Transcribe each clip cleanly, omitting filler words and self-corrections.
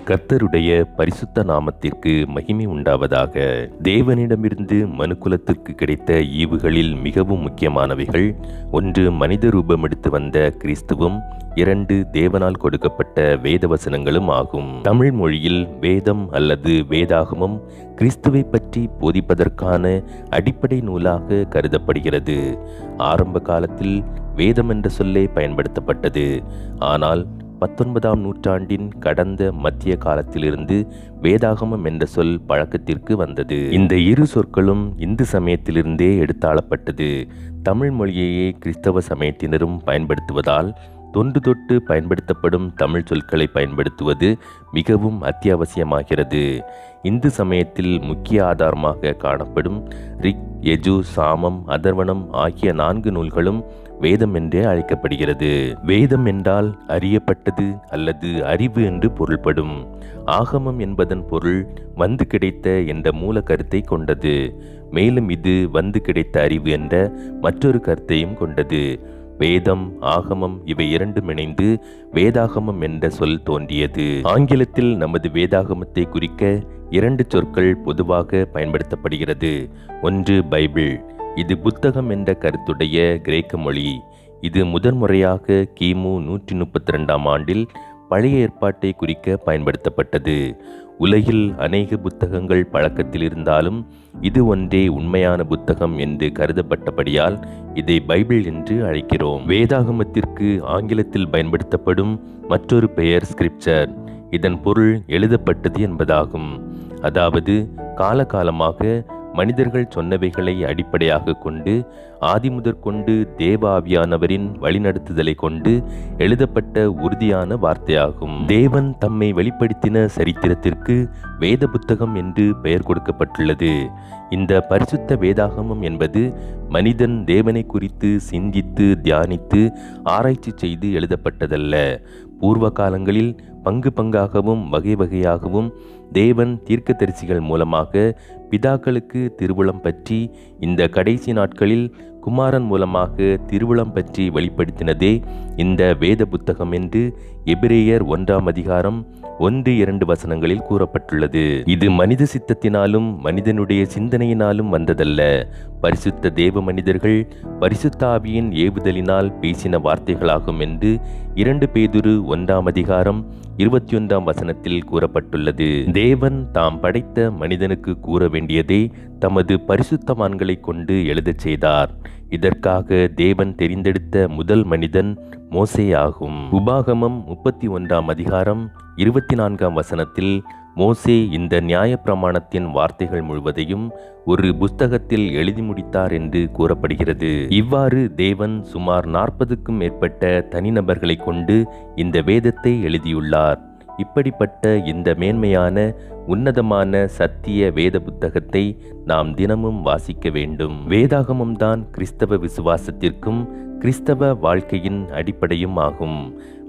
கர்த்தருடைய பரிசுத்த நாமத்திற்கு மகிமை உண்டாவதாக. தேவனிடமிருந்து மனுக்குலத்திற்கு கிடைத்த ஈவுகளில் மிகவும் முக்கியமானவைகள்: 1. மனித ரூபம் எடுத்து வந்த கிறிஸ்துவும், 2. தேவனால் கொடுக்கப்பட்ட வேத வசனங்களும் ஆகும். தமிழ் மொழியில் வேதம் அல்லது வேதாகமம் கிறிஸ்துவை பற்றி போதிப்பதற்கான அடிப்படை நூலாக கருதப்படுகிறது. ஆரம்ப காலத்தில் வேதம் என்ற சொல்லே பயன்படுத்தப்பட்டது. ஆனால் 19ஆம் நூற்றாண்டின் கடந்த மத்திய காலத்திலிருந்து வேதாகமம் என்ற சொல் பழக்கத்திற்கு வந்தது. இந்த இரு சொற்களும் இந்து சமயத்திலிருந்தே எடுத்தாளப்பட்டது. தமிழ் மொழியையே கிறிஸ்தவ சமயத்தினரும் பயன்படுத்துவதால் தொன்று தொட்டு பயன்படுத்தப்படும் தமிழ் சொற்களை பயன்படுத்துவது மிகவும் அத்தியாவசியமாகிறது. இந்து சமயத்தில் முக்கிய ஆதாரமாக காணப்படும் ரிக், யஜு, சாமம், அதர்வணம் ஆகிய 4 நூல்களும் வேதம் என்றே அழைக்கப்படுகிறது. வேதம் என்றால் அறியப்பட்டது அல்லது அறிவு என்று பொருள்படும். ஆகமம் என்பதன் பொருள் வந்து கிடைத்த என்ற மூல கருத்தை கொண்டது. மேலும் இது வந்து கிடைத்த அறிவு என்ற மற்றொரு கருத்தையும் கொண்டது. வேதம், ஆகமம் இவை இரண்டும் இணைந்து வேதாகமம் என்ற சொல் தோன்றியது. ஆங்கிலத்தில் நமது வேதாகமத்தை குறிக்க 2 சொற்கள் பொதுவாக பயன்படுத்தப்படுகிறது. 1. பைபிள். இது புத்தகம் என்ற கருத்துடைய கிரேக்க மொழி. இது முதன்முறையாக கிமு 132ஆம் ஆண்டில் பழைய ஏற்பாட்டை குறிக்க பயன்படுத்தப்பட்டது. உலகில் அநேக புத்தகங்கள் பழக்கத்தில் இருந்தாலும் இது ஒன்றே உண்மையான புத்தகம் என்று கருதப்பட்டபடியால் இதை பைபிள் என்று அழைக்கிறோம். வேதாகமத்திற்கு ஆங்கிலத்தில் பயன்படுத்தப்படும் மற்றொரு பெயர் ஸ்கிரிப்சர். இதன் பொருள் எழுதப்பட்டது என்பதாகும். அதாவது காலகாலமாக மனிதர்கள் சொன்னவைகளை அடிப்படையாக கொண்டு ஆதிமுதற்கொண்டு தேவ ஆவியானவரின் வழிநடத்துதலை கொண்டு எழுதப்பட்ட உறுதியான வார்த்தையாகும். தேவன் தம்மை வெளிப்படுத்தின சரித்திரத்திற்கு வேத புத்தகம் என்று பெயர் கொடுக்கப்பட்டுள்ளது. இந்த பரிசுத்த வேதாகமம் என்பது மனிதன் தேவனை குறித்து சிந்தித்து தியானித்து ஆராய்ச்சி செய்து எழுதப்பட்டதல்ல. பூர்வ காலங்களில் பங்கு பங்காகவும் வகை வகையாகவும் தேவன் தீர்க்கதரிசிகள் மூலமாக பிதாக்களுக்கு திருவுளம் பற்றி, இந்த கடைசி நாட்களில் குமாரன் மூலமாக திருவுளம் பற்றி வெளிப்படுத்தினதே இந்த வேத புத்தகம் என்று எபிரேயர் 1ஆம் அதிகாரம் 1-2 வசனங்களில் கூறப்பட்டுள்ளது. இது மனித சித்தத்தினாலும் மனிதனுடைய சிந்தனையினாலும் வந்ததல்ல. பரிசுத்த தேவ மனிதர்கள் பரிசுத்த ஆவியின் ஏவுதலினால் பேசின வார்த்தைகளாகும் என்று 2 பேதுரு 1ஆம் அதிகாரம் 21ஆம் வசனத்தில் கூறப்பட்டுள்ளது. தேவன் தாம் படைத்த மனிதனுக்கு கூற வேண்டியதை தமது பரிசுத்தவான்களை கொண்டு எழுதச் செய்தார். இதற்காக தேவன் தெரிந்தெடுத்த முதல் மனிதன் மோசே ஆகும். உபாகமம் 31ஆம் அதிகாரம் 24ஆம் வசனத்தில் மோசே இந்த நியாயப்பிரமாணத்தின் வார்த்தைகள் முழுவதையும் ஒரு புஸ்தகத்தில் எழுதி முடித்தார் என்று கூறப்படுகிறது. இவ்வாறு தேவன் சுமார் 40க்கும் மேற்பட்ட தனிநபர்களை கொண்டு இந்த வேதத்தை எழுதியுள்ளார். இப்படிப்பட்ட இந்த மேன்மையான உன்னதமான சத்திய வேத புத்தகத்தை நாம் தினமும் வாசிக்க வேண்டும். வேதாகமம்தான் கிறிஸ்தவ விசுவாசத்திற்கும் கிறிஸ்தவ வாழ்க்கையின் அடிப்படையும் ஆகும்.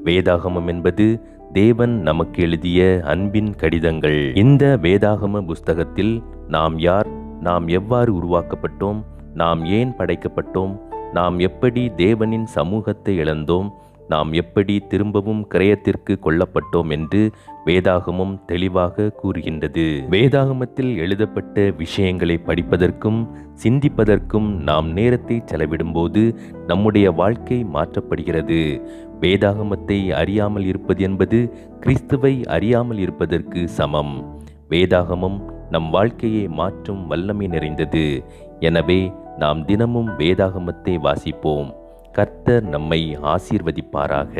வேதாகமம் என்பது தேவன் நமக்கு எழுதிய அன்பின் கடிதங்கள். இந்த வேதாகம புஸ்தகத்தில் நாம் யார், நாம் எவ்வாறு உருவாக்கப்பட்டோம், நாம் ஏன் படைக்கப்பட்டோம், நாம் எப்படி தேவனின் சமூகத்தை இழந்தோம், நாம் எப்படி திரும்பவும் கிரயத்திற்கு கொல்லப்பட்டோம் என்று வேதாகமம் தெளிவாக கூறுகின்றது. வேதாகமத்தில் எழுதப்பட்ட விஷயங்களை படிப்பதற்கும் சிந்திப்பதற்கும் நாம் நேரத்தை செலவிடும்போது நம்முடைய வாழ்க்கை மாற்றப்படுகிறது. வேதாகமத்தை அறியாமல் இருப்பது என்பது கிறிஸ்துவை அறியாமல் இருப்பதற்கு சமம். வேதாகமம் நம் வாழ்க்கையை மாற்றும் வல்லமை நிறைந்தது. எனவே நாம் தினமும் வேதாகமத்தை வாசிப்போம். கர்த்தர் நம்மை ஆசீர்வதிப்பாராக.